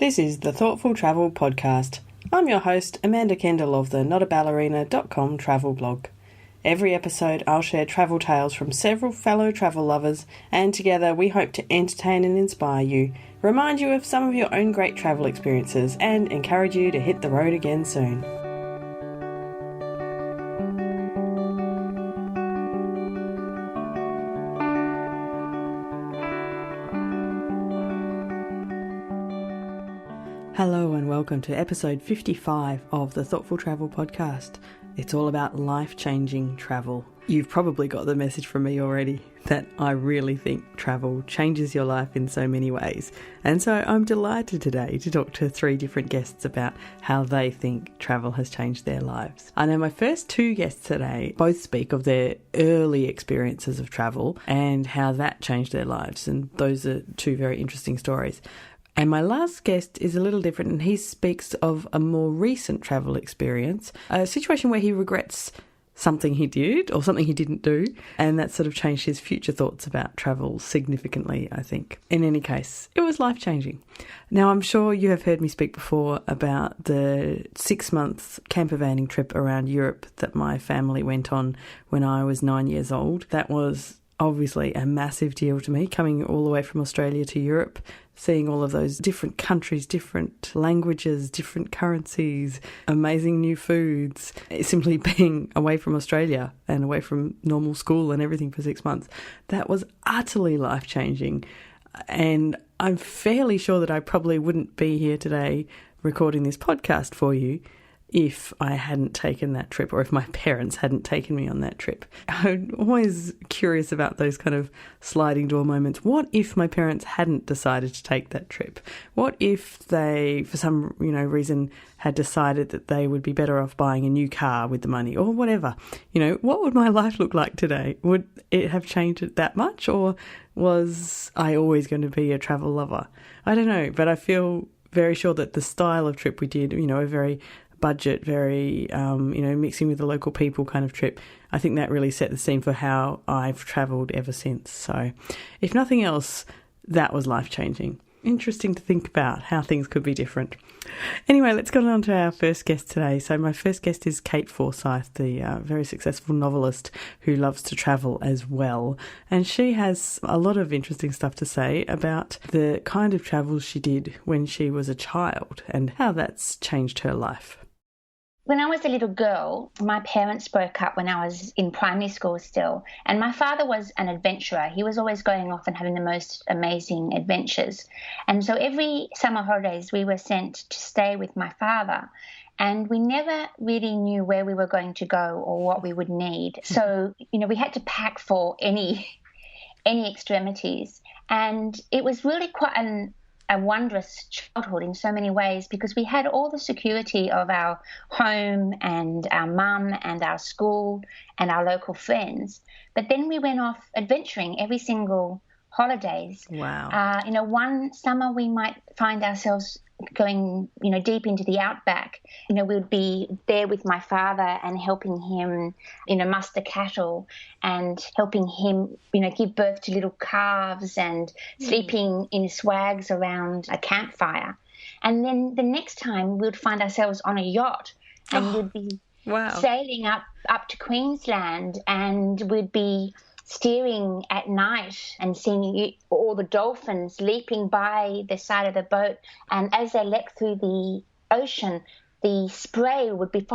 This is the Thoughtful Travel Podcast. I'm your host, Amanda Kendall of the notaballerina.com travel blog. Every episode I'll share travel tales from several fellow travel lovers, and together we hope to entertain and inspire you, remind you of some of your own great travel experiences, and encourage you to hit the road again soon. Hello and welcome to episode 55 of the Thoughtful Travel Podcast. It's all about life-changing travel. You've probably got the message from me already that I really think travel changes your life in so many ways. And so I'm delighted today to talk to 3 different guests about how they think travel has changed their lives. I know my first 2 guests today both speak of their early experiences of travel and how that changed their lives. And those are 2 very interesting stories. And my last guest is a little different, and he speaks of a more recent travel experience, a situation where he regrets something he did or something he didn't do, and that sort of changed his future thoughts about travel significantly, I think. In any case, it was life-changing. Now, I'm sure you have heard me speak before about the 6-month camper vanning trip around Europe that my family went on when I was 9 years old. That was obviously a massive deal to me, coming all the way from Australia to Europe, seeing all of those different countries, different languages, different currencies, amazing new foods, simply being away from Australia and away from normal school and everything for 6 months. That was utterly life-changing. And I'm fairly sure that I probably wouldn't be here today recording this podcast for you if I hadn't taken that trip, or if my parents hadn't taken me on that trip. I'm always curious about those kind of sliding door moments. What if my parents hadn't decided to take that trip? What if they, for some reason, had decided that they would be better off buying a new car with the money, or whatever? What would my life look like today? Would it have changed it that much, or was I always going to be a travel lover? I don't know, but I feel very sure that the style of trip we did, a very budget, very, mixing with the local people kind of trip, I think that really set the scene for how I've travelled ever since. So if nothing else, that was life-changing. Interesting to think about how things could be different. Anyway, let's go on to our first guest today. So my first guest is Kate Forsyth, the very successful novelist who loves to travel as well. And she has a lot of interesting stuff to say about the kind of travels she did when she was a child and how that's changed her life. When I was a little girl, my parents broke up when I was in primary school still, and my father was an adventurer. He was always going off and having the most amazing adventures. And so every summer holidays we were sent to stay with my father, and we never really knew where we were going to go or what we would need. So, we had to pack for any extremities. And it was really quite a wondrous childhood in so many ways, because we had all the security of our home and our mum and our school and our local friends. But then we went off adventuring every single holidays. Wow. One summer we might find ourselves going, deep into the outback. We would be there with my father and helping him, muster cattle, and helping him, give birth to little calves, and sleeping in swags around a campfire. And then the next time we would find ourselves on a yacht, and we'd be sailing up to Queensland, and we'd be steering at night and seeing all the dolphins leaping by the side of the boat. And as they leapt through the ocean, the spray would be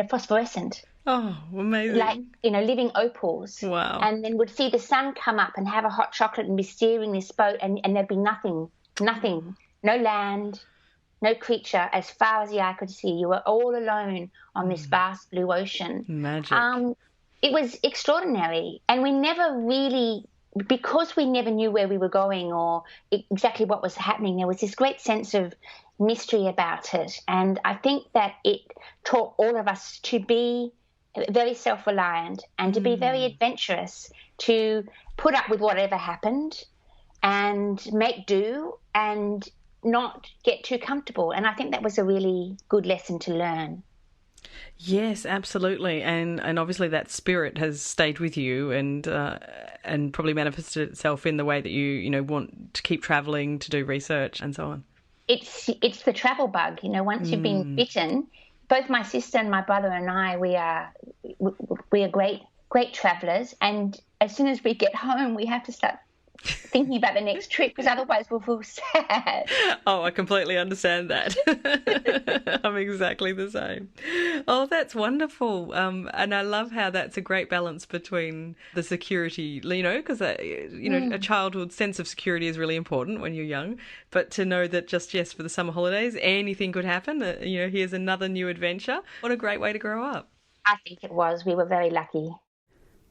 phosphorescent. Oh, amazing. Like, living opals. Wow. And then would see the sun come up and have a hot chocolate and be steering this boat, and there'd be nothing, no land, no creature as far as the eye could see. You were all alone on this vast blue ocean. Magic. It was extraordinary, and we never really, because we never knew where we were going or exactly what was happening, there was this great sense of mystery about it. And I think that it taught all of us to be very self-reliant and to be very adventurous, to put up with whatever happened and make do and not get too comfortable. And I think that was a really good lesson to learn. Yes, absolutely, and obviously that spirit has stayed with you, and probably manifested itself in the way that you want to keep travelling, to do research, and so on. it's the travel bug. You know, once you've been bitten, both my sister and my brother and I, we are great travelers. And as soon as we get home, we have to start thinking about the next trip, because otherwise we'll feel sad. Oh, I completely understand that. I'm exactly the same. Oh, that's wonderful. And I love how that's a great balance between the security, you know, because, a childhood sense of security is really important when you're young. But to know that just, yes, for the summer holidays, anything could happen. Here's another new adventure. What a great way to grow up. I think it was. We were very lucky.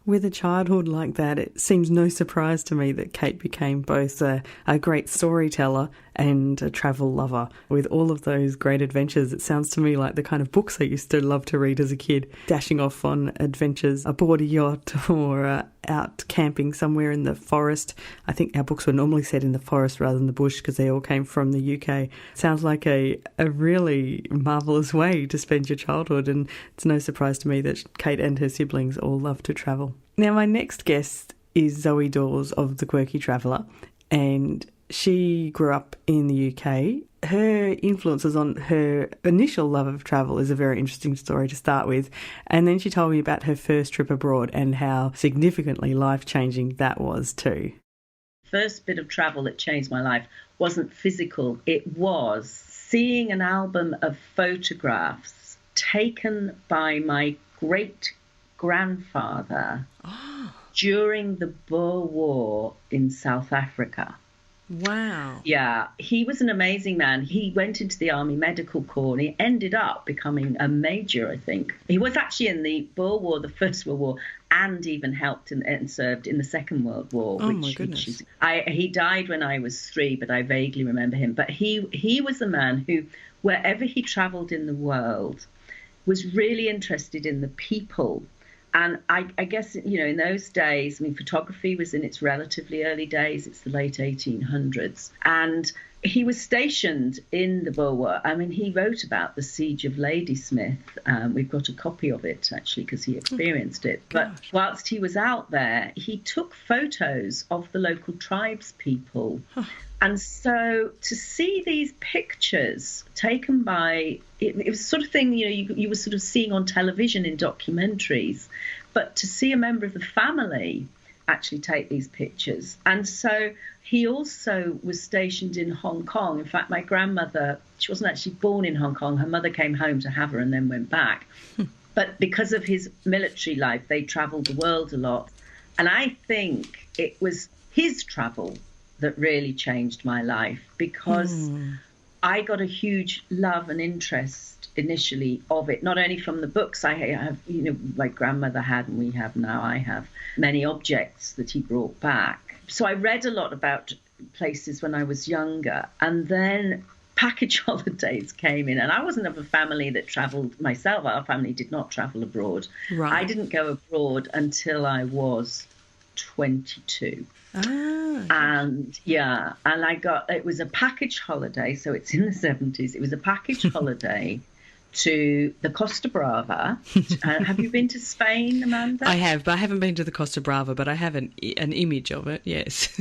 With a childhood like that, it seems no surprise to me that Kate became both a great storyteller and a travel lover. With all of those great adventures, it sounds to me like the kind of books I used to love to read as a kid, dashing off on adventures aboard a yacht or out camping somewhere in the forest. I think our books were normally set in the forest rather than the bush because they all came from the UK. Sounds like a really marvellous way to spend your childhood, and it's no surprise to me that Kate and her siblings all love to travel. Now, my next guest is Zoë Dawes of The Quirky Traveller, and she grew up in the UK. Her influences on her initial love of travel is a very interesting story to start with. And then she told me about her first trip abroad and how significantly life-changing that was too. First bit of travel that changed my life wasn't physical. It was seeing an album of photographs taken by my great-grandfather during the Boer War in South Africa. Wow. Yeah, he was an amazing man. He went into the Army Medical Corps and he ended up becoming a major, I think. He was actually in the Boer War, the First World War, and even helped and served in the Second World War. Oh, my goodness. He died when I was 3, but I vaguely remember him. But he was a man who, wherever he travelled in the world, was really interested in the people. And I guess, in those days, photography was in its relatively early days. It's the late 1800s. And he was stationed in the Boer War. He wrote about the siege of Ladysmith. We've got a copy of it, actually, because he experienced it. But whilst he was out there, he took photos of the local tribes people. And so to see these pictures taken by, it was the sort of thing, you were sort of seeing on television in documentaries, but to see a member of the family actually take these pictures. And so he also was stationed in Hong Kong. In fact, my grandmother, she wasn't actually born in Hong Kong. Her mother came home to have her and then went back. But because of his military life, they travelled the world a lot. And I think it was his travel that really changed my life, because I got a huge love and interest initially of it, not only from the books I have, my grandmother had and we have now, I have many objects that he brought back. So I read a lot about places when I was younger, and then package holidays came in, and I wasn't of a family that travelled myself. Our family did not travel abroad. Right. I didn't go abroad until I was 22. And it was a package holiday, so it's in the 70s. It was a package holiday to the Costa Brava. Have you been to Spain, Amanda? I have, but I haven't been to the Costa Brava, but I have an image of it, yes.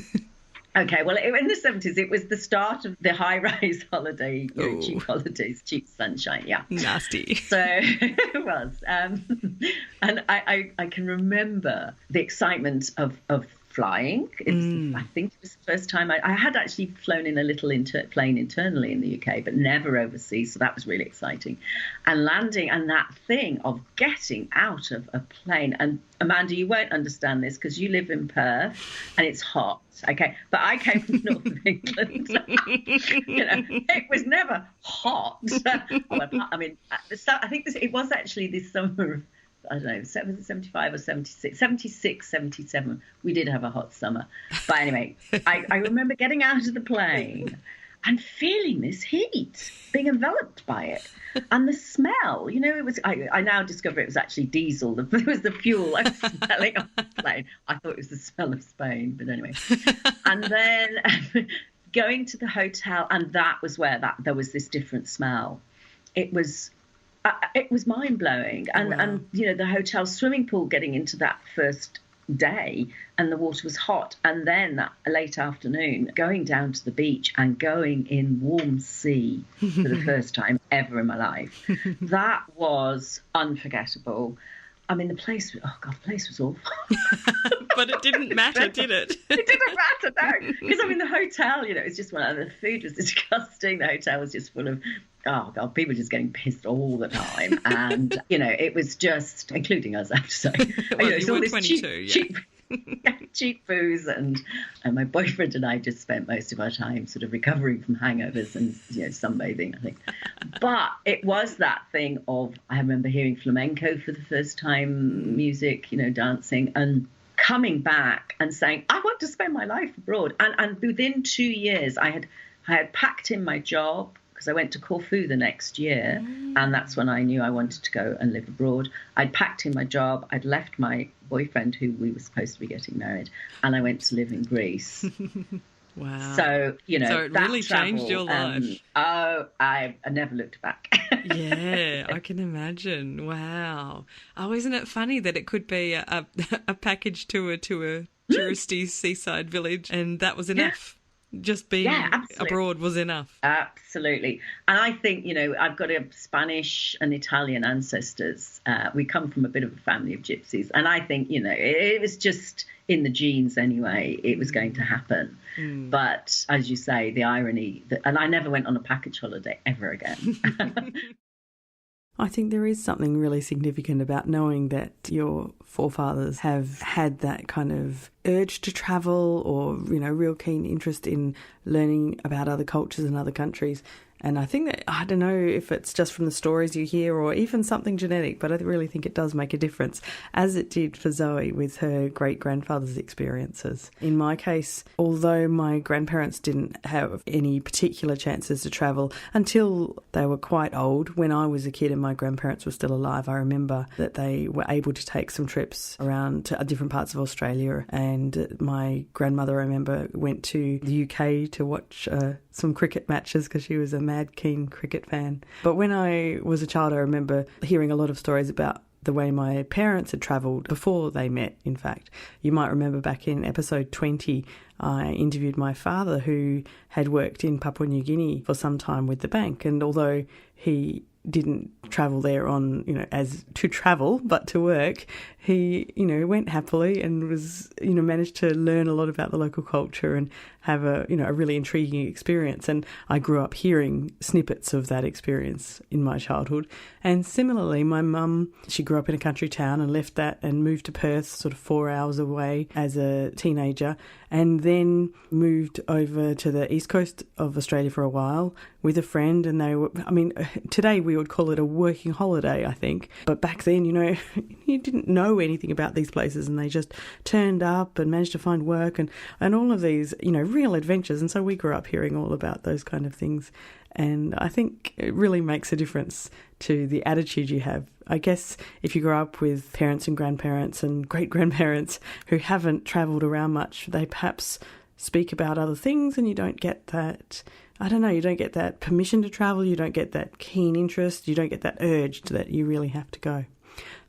Okay, well, in the 70s, it was the start of the high-rise holiday, cheap holidays, cheap sunshine, yeah. Nasty. So it was. And I can remember the excitement of flying. I think it was the first time I had actually flown in a little plane internally in the UK, but never overseas. So that was really exciting. And landing, and that thing of getting out of a plane. And Amanda, you won't understand this because you live in Perth and it's hot. Okay, but I came from north of England. It was never hot. I think it was actually this summer of, I don't know, was it 75 or 76? 76, 77. We did have a hot summer. But anyway, I remember getting out of the plane and feeling this heat, being enveloped by it. And the smell, it was, I now discover it was actually diesel. It was the fuel I was smelling on the plane. I thought it was the smell of Spain, but anyway. And then going to the hotel, and that was where there was this different smell. It was mind-blowing. And the hotel swimming pool, getting into that first day and the water was hot. And then that late afternoon, going down to the beach and going in warm sea for the first time ever in my life, that was unforgettable. I mean, the place was awful. But it didn't matter, did it? It didn't matter, no. Because, I mean, the hotel, it was just the food was disgusting. The hotel was just full of, oh, God, people just getting pissed all the time. And, it was just, including us, I have to say. Well, you were 22, cheap booze, and my boyfriend and I just spent most of our time sort of recovering from hangovers and sunbathing, I think. But it was that thing of, I remember hearing flamenco for the first time, music, dancing, and coming back and saying, I want to spend my life abroad. And within 2 years, I had packed in my job, because I went to Corfu the next year, and that's when I knew I wanted to go and live abroad. I'd packed in my job, I'd left my boyfriend, who we were supposed to be getting married, and I went to live in Greece. Wow. So, so it really changed your life. I never looked back. Yeah, I can imagine. Wow. Oh, isn't it funny that it could be a package tour to a touristy seaside village, and that was enough? Yeah. Just being abroad was enough. Absolutely. And I think, I've got a Spanish and Italian ancestors. We come from a bit of a family of gypsies. And I think, it was just in the genes anyway. It was going to happen. But as you say, the irony, and I never went on a package holiday ever again. I think there is something really significant about knowing that your forefathers have had that kind of urge to travel, or, real keen interest in learning about other cultures and other countries. And I think that, I don't know if it's just from the stories you hear or even something genetic, but I really think it does make a difference, as it did for Zoe with her great-grandfather's experiences. In my case, although my grandparents didn't have any particular chances to travel until they were quite old, when I was a kid and my grandparents were still alive, I remember that they were able to take some trips around to different parts of Australia. And my grandmother, I remember, went to the UK to watch some cricket matches because she was a mad keen cricket fan. But when I was a child, I remember hearing a lot of stories about the way my parents had travelled before they met, in fact. You might remember back in episode 20, I interviewed my father, who had worked in Papua New Guinea for some time with the bank. And although he didn't travel there on, as to travel, but to work, he, went happily and was, managed to learn a lot about the local culture and have a really intriguing experience. And I grew up hearing snippets of that experience in my childhood. And similarly, my mum, she grew up in a country town and left that and moved to Perth, sort of 4 hours away as a teenager, and then moved over to the east coast of Australia for a while with a friend. And they were, today we would call it a working holiday, I think. But back then, you didn't know anything about these places, and they just turned up and managed to find work and all of these, real adventures. And so we grew up hearing all about those kind of things. And I think it really makes a difference to the attitude you have. I guess if you grow up with parents and grandparents and great-grandparents who haven't travelled around much, they perhaps speak about other things, and you don't get that, you don't get that permission to travel, you don't get that keen interest, you don't get that urge that you really have to go.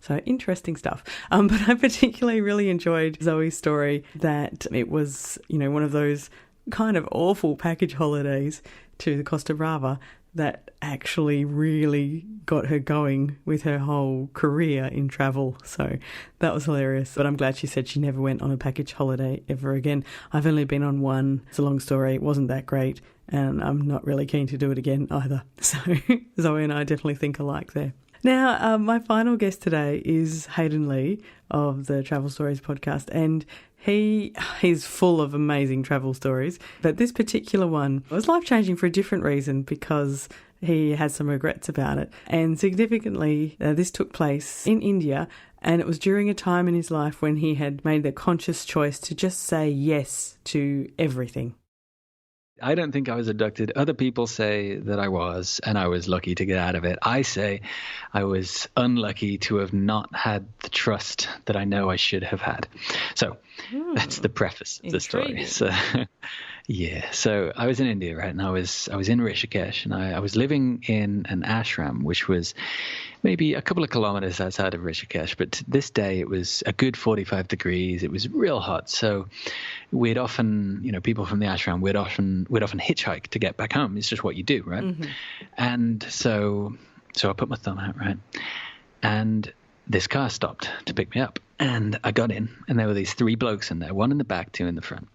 So interesting stuff. But I particularly really enjoyed Zoe's story that it was, one of those kind of awful package holidays to the Costa Brava that actually really got her going with her whole career in travel. So that was hilarious. But I'm glad she said she never went on a package holiday ever again. I've only been on one. It's a long story. It wasn't that great. And I'm not really keen to do it again either. So Zoe and I definitely think alike there. Now, my final guest today is Hayden Lee of the Travel Stories podcast, and he's full of amazing travel stories. But this particular one was life-changing for a different reason, because he has some regrets about it. And significantly, this took place in India, and it was during a time in his life when he had made the conscious choice to just say yes to everything. I don't think I was abducted. Other people say that I was, and I was lucky to get out of it. I say I was unlucky to have not had the trust that I know I should have had. So that's the preface of the story. So, Yeah, so I was in India, right? And I was in Rishikesh, and I was living in an ashram, which was maybe a couple of kilometers outside of Rishikesh. But this day it was a good 45 degrees. It was real hot. So we'd often, people from the ashram, we'd often hitchhike to get back home. It's just what you do, right? Mm-hmm. And so I put my thumb out, right? And this car stopped to pick me up. And I got in, and there were these three blokes in there, one in the back, two in the front.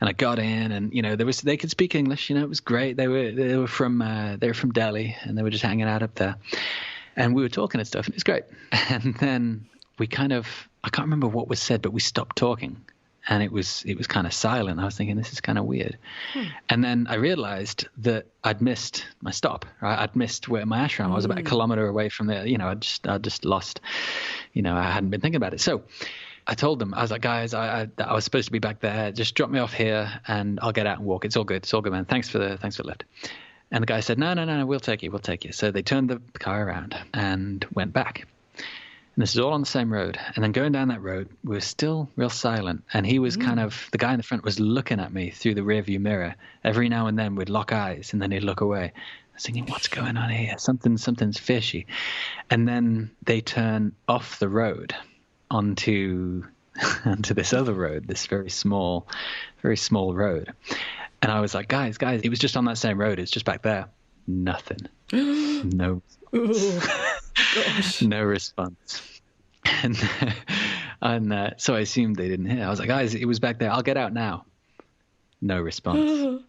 And I got in, and they could speak English. It was great. They were from Delhi, and they were just hanging out up there. And we were talking and stuff, and it was great. And then I can't remember what was said, but we stopped talking, and it was kind of silent. I was thinking, this is kind of weird. And then I realized that I'd missed my stop. Right? I'd missed where my ashram. I was about a kilometer away from there. I just lost. I hadn't been thinking about it. So I told them, I was like, guys, I was supposed to be back there. Just drop me off here, and I'll get out and walk. It's all good. It's all good, man. Thanks for the lift. And the guy said, no, we'll take you. So they turned the car around and went back. And this is all on the same road. And then going down that road, we were still real silent. And he was the guy in the front was looking at me through the rearview mirror. Every now and then we'd lock eyes, and then he'd look away. I was thinking, what's going on here? Something's fishy. And then they turn off the road onto this other road, this very small road. And I was like, guys, it was just on that same road. It's just back there. Nothing. No. Gosh. No response. And so I assumed they didn't hear. I was like, guys, it was back there. I'll get out now. No response.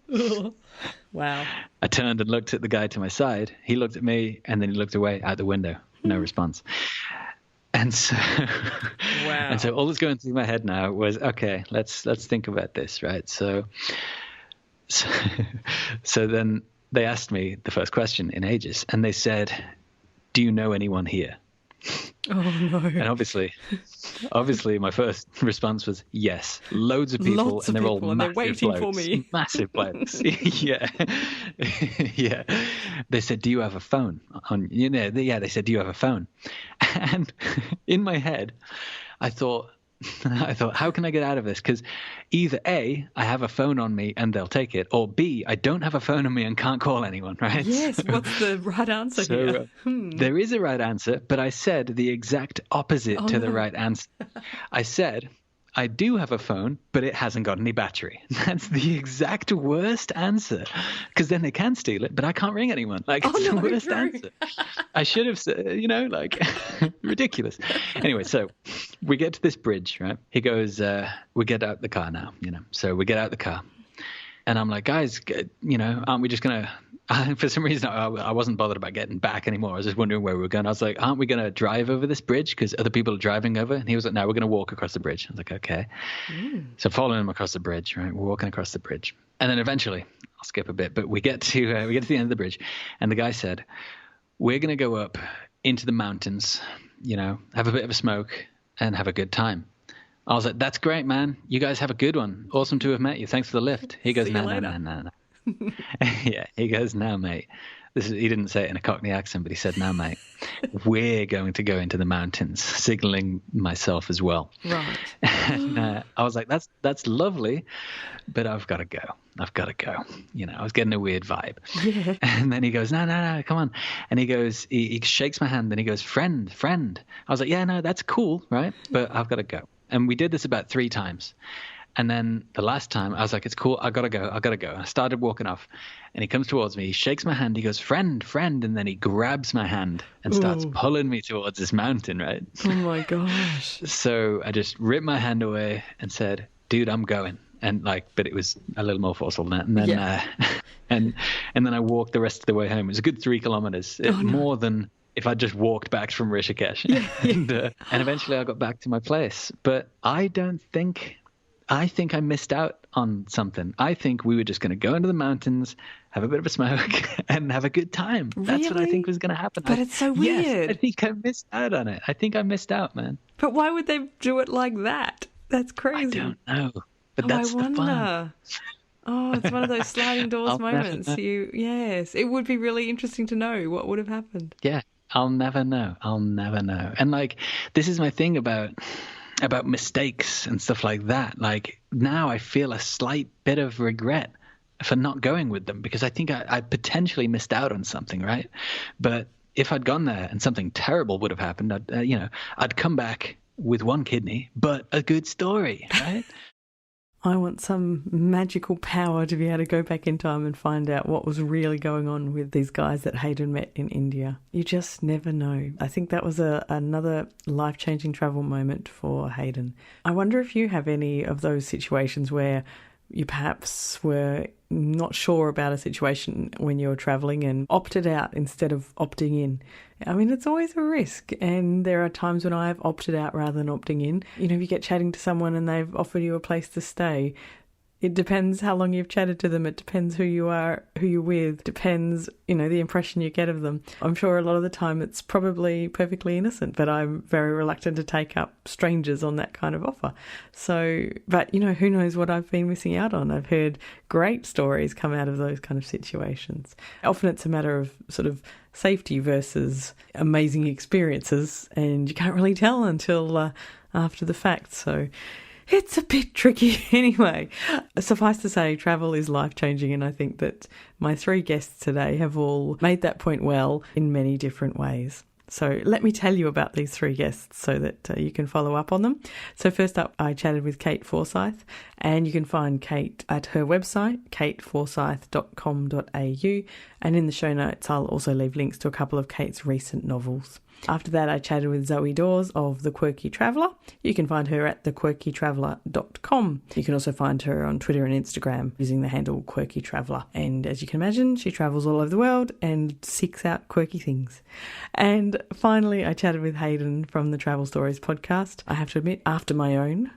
Wow. I turned and looked at the guy to my side. He looked at me, and then he looked away out the window. No response. And so, wow. And so all that's going through my head now was, okay, let's think about this, right? So then they asked me the first question in ages, and they said, do you know anyone here? Oh, no. And obviously my first response was yes. Loads of people, and they're all massive waiting blokes, for me. Massive blokes. Yeah. Yeah. They said, do you have a phone? They said, do you have a phone? And in my head, I thought, how can I get out of this? Because either A, I have a phone on me and they'll take it, or B, I don't have a phone on me and can't call anyone, right? Yes, what's the right answer here? There is a right answer, but I said the exact opposite to the right answer. I said, I do have a phone, but it hasn't got any battery. That's the exact worst answer, because then they can steal it, but I can't ring anyone. It's the worst answer. I should have said, ridiculous. Anyway, so we get to this bridge, right? He goes, we get out the car now, So we get out the car. And I'm like, guys, aren't we just going to... For some reason, I wasn't bothered about getting back anymore. I was just wondering where we were going. I was like, aren't we going to drive over this bridge because other people are driving over? And he was like, no, we're going to walk across the bridge. I was like, okay. So following him across the bridge, right? We're walking across the bridge. And then eventually, I'll skip a bit, but we get to the end of the bridge. And the guy said, we're going to go up into the mountains, have a bit of a smoke and have a good time. I was like, that's great, man. You guys have a good one. Awesome to have met you. Thanks for the lift. He goes, no. Yeah, he goes, no, mate. He didn't say it in a Cockney accent, but he said, no, mate, we're going to go into the mountains, signaling myself as well. Right. And I was like, that's lovely, but I've got to go. I was getting a weird vibe. Yeah. And then he goes, no, come on. And he goes, he shakes my hand and he goes, friend. I was like, yeah, no, that's cool, right? But I've got to go. And we did this about 3 times. And then the last time I was like, it's cool. I gotta go. And I started walking off and he comes towards me. He shakes my hand. He goes, friend. And then he grabs my hand and starts pulling me towards this mountain, right? Oh my gosh. So I just ripped my hand away and said, dude, I'm going. And but it was a little more forceful than that. And then, and then I walked the rest of the way home. It was a good 3 kilometers, more than if I just walked back from Rishikesh. And eventually I got back to my place. But I think I missed out on something. I think we were just going to go into the mountains, have a bit of a smoke, and have a good time. Really? That's what I think was going to happen. But it's so weird. Yes, I think I missed out on it. I think I missed out, man. But why would they do it like that? That's crazy. I don't know. But that's the fun. Oh, it's one of those sliding doors moments. Yes, it would be really interesting to know what would have happened. Yeah, I'll never know. And this is my thing about mistakes and stuff like that. Now I feel a slight bit of regret for not going with them, because I think I potentially missed out on something, right? But if I'd gone there and something terrible would have happened, I'd come back with one kidney, but a good story, right? I want some magical power to be able to go back in time and find out what was really going on with these guys that Hayden met in India. You just never know. I think that was another life-changing travel moment for Hayden. I wonder if you have any of those situations where you perhaps were not sure about a situation when you were travelling and opted out instead of opting in. I mean, it's always a risk, and there are times when I've opted out rather than opting in. You know, if you get chatting to someone and they've offered you a place to stay, it depends how long you've chatted to them. It depends who you are, who you're with. Depends, the impression you get of them. I'm sure a lot of the time it's probably perfectly innocent, but I'm very reluctant to take up strangers on that kind of offer. So, but who knows what I've been missing out on. I've heard great stories come out of those kind of situations. Often it's a matter of sort of safety versus amazing experiences, and you can't really tell until after the fact. So it's a bit tricky anyway. Suffice to say, travel is life-changing, and I think that my 3 guests today have all made that point well in many different ways. So let me tell you about these 3 guests so that you can follow up on them. So first up, I chatted with Kate Forsyth, and you can find Kate at her website, kateforsyth.com.au, and in the show notes I'll also leave links to a couple of Kate's recent novels. After that, I chatted with Zoë Dawes of The Quirky Traveller. You can find her at thequirkytraveller.com. You can also find her on Twitter and Instagram using the handle Quirky Traveller. And as you can imagine, she travels all over the world and seeks out quirky things. And finally, I chatted with Hayden from the Travel Stories podcast. I have to admit, after my own,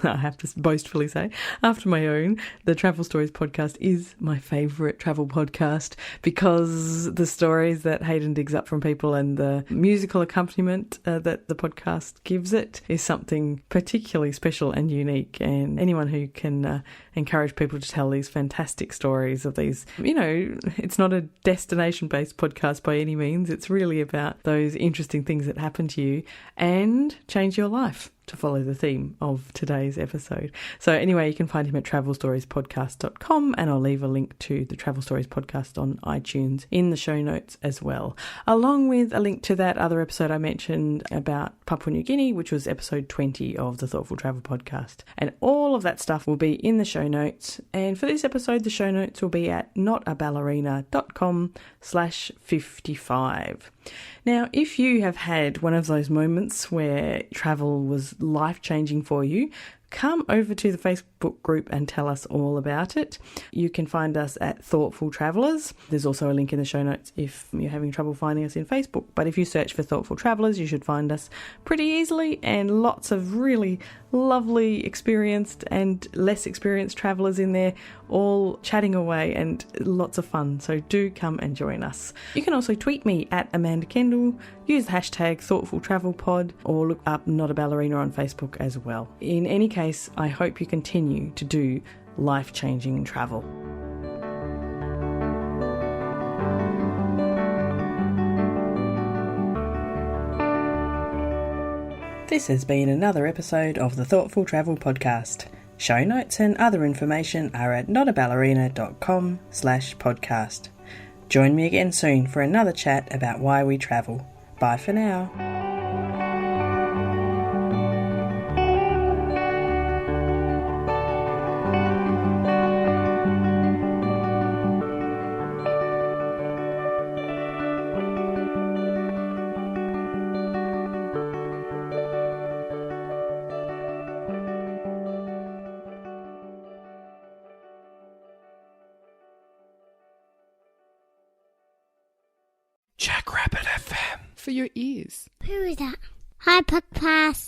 I have to boastfully say, after my own, the Travel Stories podcast is my favourite travel podcast because the stories that Hayden digs up from people and the musical accompaniment that the podcast gives it is something particularly special and unique. And anyone who can encourage people to tell these fantastic stories of these, it's not a destination-based podcast by any means. It's really about those interesting things that happen to you and change your life, to follow the theme of today's episode. So anyway, you can find him at travelstoriespodcast.com, and I'll leave a link to the Travel Stories podcast on iTunes in the show notes as well, along with a link to that other episode I mentioned about Papua New Guinea, which was episode 20 of the Thoughtful Travel podcast. And all of that stuff will be in the show notes. And for this episode, the show notes will be at notaballerina.com/55. Now, if you have had one of those moments where travel was life-changing for you, come over to the Facebook group and tell us all about it. You can find us at Thoughtful Travellers. There's also a link in the show notes if you're having trouble finding us in Facebook. But if you search for Thoughtful Travellers, you should find us pretty easily, and lots of really lovely, experienced and less experienced travellers in there, all chatting away, and lots of fun. So do come and join us. You can also tweet me at Amanda Kendall, use the hashtag ThoughtfulTravelPod, or look up Not a Ballerina on Facebook as well. In any case, I hope you continue to do life-changing travel. This has been another episode of the Thoughtful Travel Podcast. Show notes and other information are at notaballerina.com/podcast. Join me again soon for another chat about why we travel. Bye for now. Jackrabbit FM. For your ears. Who is that? Hi, Podcast.